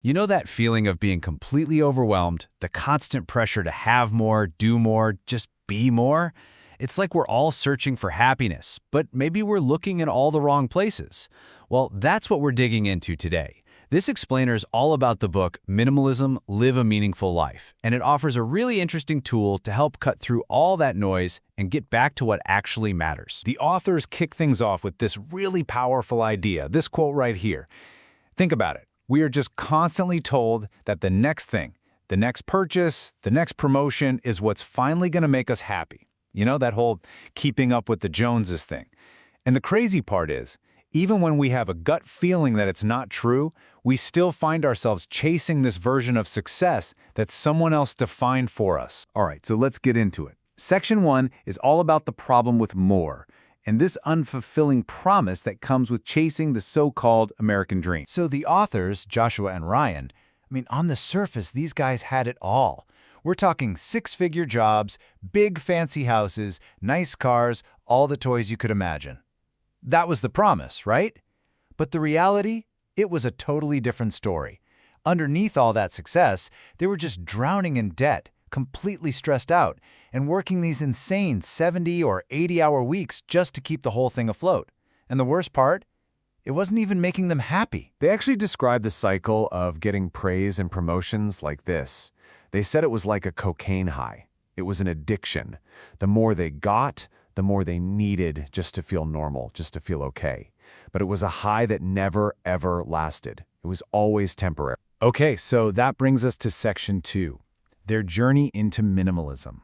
You know that feeling of being completely overwhelmed, the constant pressure to have more, do more, just be more? It's like we're all searching for happiness, but maybe we're looking in all the wrong places. Well, that's what we're digging into today. This explainer is all about the book Minimalism, Live a Meaningful Life, and it offers a really interesting tool to help cut through all that noise and get back to what actually matters. The authors kick things off with this really powerful idea, this quote right here. Think about it. We are just constantly told that the next thing, the next purchase, the next promotion is what's finally going to make us happy. You know, that whole keeping up with the Joneses thing. And the crazy part is, even when we have a gut feeling that it's not true, we still find ourselves chasing this version of success that someone else defined for us. All right, so let's get into it. Section 1 is all about the problem with more, and this unfulfilling promise that comes with chasing the so-called American dream. So the authors, Joshua and Ryan, on the surface, these guys had it all. We're talking six-figure jobs, big fancy houses, nice cars, all the toys you could imagine. That was the promise, right? But the reality? It was a totally different story. Underneath all that success, they were just drowning in debt, completely stressed out, and working these insane 70 or 80-hour weeks just to keep the whole thing afloat. And the worst part? It wasn't even making them happy. They actually described the cycle of getting praise and promotions like this. They said it was like a cocaine high. It was an addiction. The more they got, the more they needed just to feel normal, just to feel okay. But it was a high that never, ever lasted. It was always temporary. Okay, so that brings us to section 2, their journey into minimalism.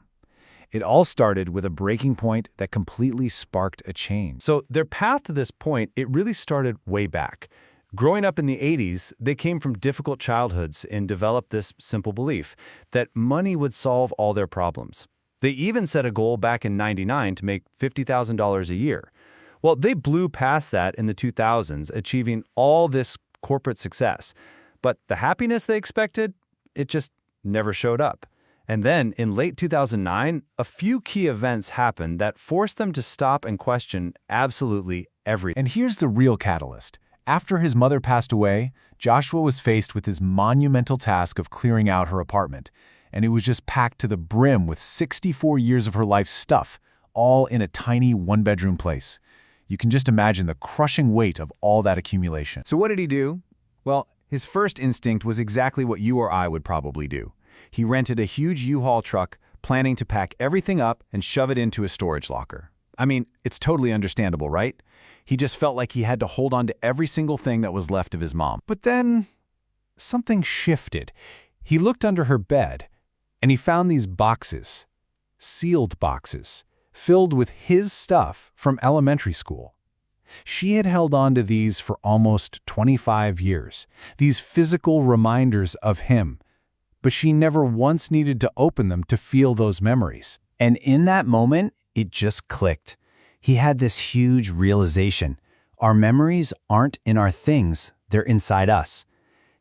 It all started with a breaking point that completely sparked a change. So their path to this point, it really started way back. Growing up in the 80s, they came from difficult childhoods and developed this simple belief that money would solve all their problems. They even set a goal back in '99 to make $50,000 a year. Well, they blew past that in the 2000s, achieving all this corporate success. But the happiness they expected, it just never showed up. And then, in late 2009, a few key events happened that forced them to stop and question absolutely everything. And here's the real catalyst. After his mother passed away, Joshua was faced with his monumental task of clearing out her apartment. And it was just packed to the brim with 64 years of her life's stuff, all in a tiny one-bedroom place. You can just imagine the crushing weight of all that accumulation. So what did he do? Well, his first instinct was exactly what you or I would probably do. He rented a huge U-Haul truck, planning to pack everything up and shove it into a storage locker. It's totally understandable, right? He just felt like he had to hold on to every single thing that was left of his mom. But then, something shifted. He looked under her bed, and he found these boxes, sealed boxes, filled with his stuff from elementary school. She had held on to these for almost 25 years, these physical reminders of him, but she never once needed to open them to feel those memories. And in that moment, it just clicked. He had this huge realization. Our memories aren't in our things, they're inside us.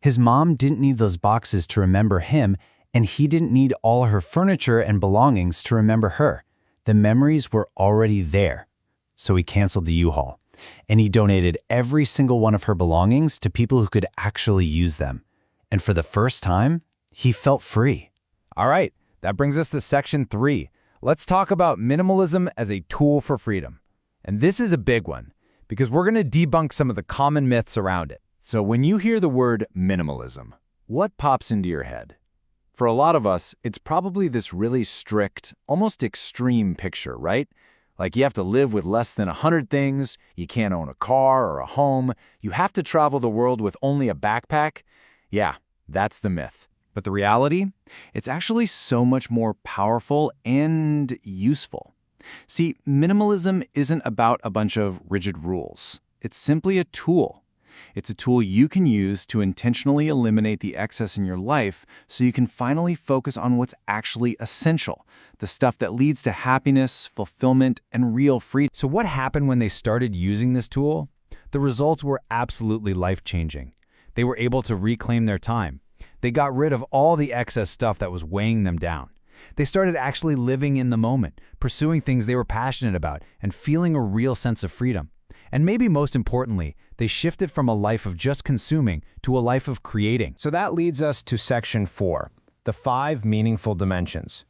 His mom didn't need those boxes to remember him, and he didn't need all her furniture and belongings to remember her. The memories were already there. So he canceled the U-Haul, and he donated every single one of her belongings to people who could actually use them. And for the first time, he felt free. All right, that brings us to section 3. Let's talk about minimalism as a tool for freedom. And this is a big one, because we're going to debunk some of the common myths around it. So when you hear the word minimalism, what pops into your head? For a lot of us, it's probably this really strict, almost extreme picture, right? Like you have to live with less than 100 things, you can't own a car or a home, you have to travel the world with only a backpack. Yeah, that's the myth. But the reality? It's actually so much more powerful and useful. See, minimalism isn't about a bunch of rigid rules. It's simply a tool. It's a tool you can use to intentionally eliminate the excess in your life so you can finally focus on what's actually essential, the stuff that leads to happiness, fulfillment, and real freedom. So what happened when they started using this tool? The results were absolutely life-changing. They were able to reclaim their time. They got rid of all the excess stuff that was weighing them down. They started actually living in the moment, pursuing things they were passionate about, and feeling a real sense of freedom. And maybe most importantly, they shifted from a life of just consuming to a life of creating. So that leads us to section 4, the 5 meaningful dimensions.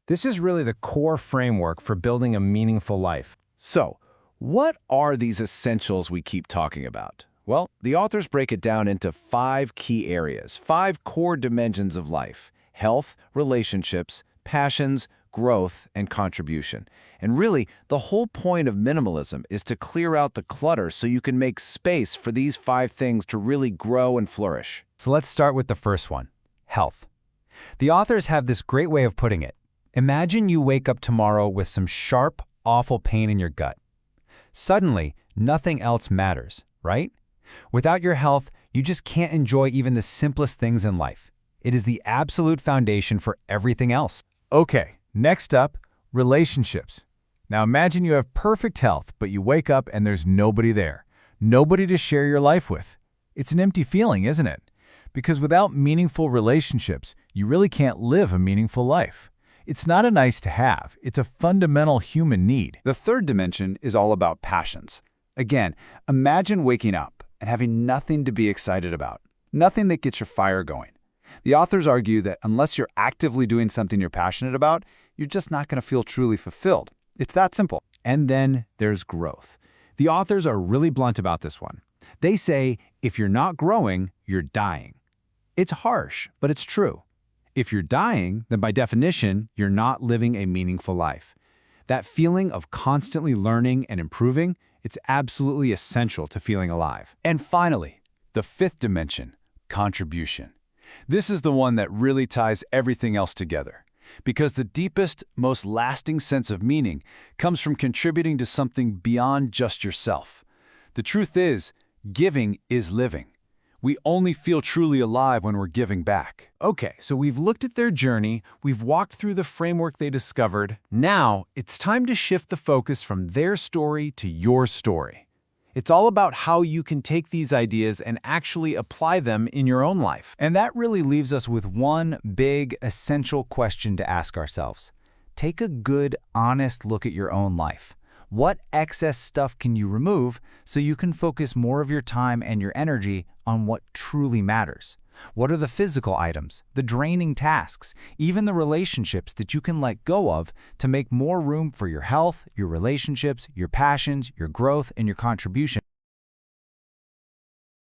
This is really the core framework for building a meaningful life. So, what are these essentials we keep talking about? Well, the authors break it down into 5 key areas, 5 core dimensions of life: health, relationships, passions, growth, and contribution. And really, the whole point of minimalism is to clear out the clutter so you can make space for these 5 things to really grow and flourish. So let's start with the first one, health. The authors have this great way of putting it. Imagine you wake up tomorrow with some sharp, awful pain in your gut. Suddenly, nothing else matters, right? Without your health, you just can't enjoy even the simplest things in life. It is the absolute foundation for everything else. Okay, next up, relationships. Now imagine you have perfect health, but you wake up and there's nobody there. Nobody to share your life with. It's an empty feeling, isn't it? Because without meaningful relationships, you really can't live a meaningful life. It's not a nice to have, it's a fundamental human need. The third dimension is all about passions. Again, imagine waking up and having nothing to be excited about, nothing that gets your fire going. The authors argue that unless you're actively doing something you're passionate about, you're just not going to feel truly fulfilled. It's that simple. And then there's growth. The authors are really blunt about this one. They say, if you're not growing, you're dying. It's harsh, but it's true. If you're dying, then by definition, you're not living a meaningful life. That feeling of constantly learning and improving, it's absolutely essential to feeling alive. And finally, the fifth dimension, contribution. This is the one that really ties everything else together. Because the deepest, most lasting sense of meaning comes from contributing to something beyond just yourself. The truth is, giving is living. We only feel truly alive when we're giving back. Okay, so we've looked at their journey, we've walked through the framework they discovered. Now, it's time to shift the focus from their story to your story. It's all about how you can take these ideas and actually apply them in your own life. And that really leaves us with one big, essential question to ask ourselves. Take a good, honest look at your own life. What excess stuff can you remove so you can focus more of your time and your energy on what truly matters? What are the physical items, the draining tasks, even the relationships that you can let go of to make more room for your health, your relationships, your passions, your growth, and your contribution?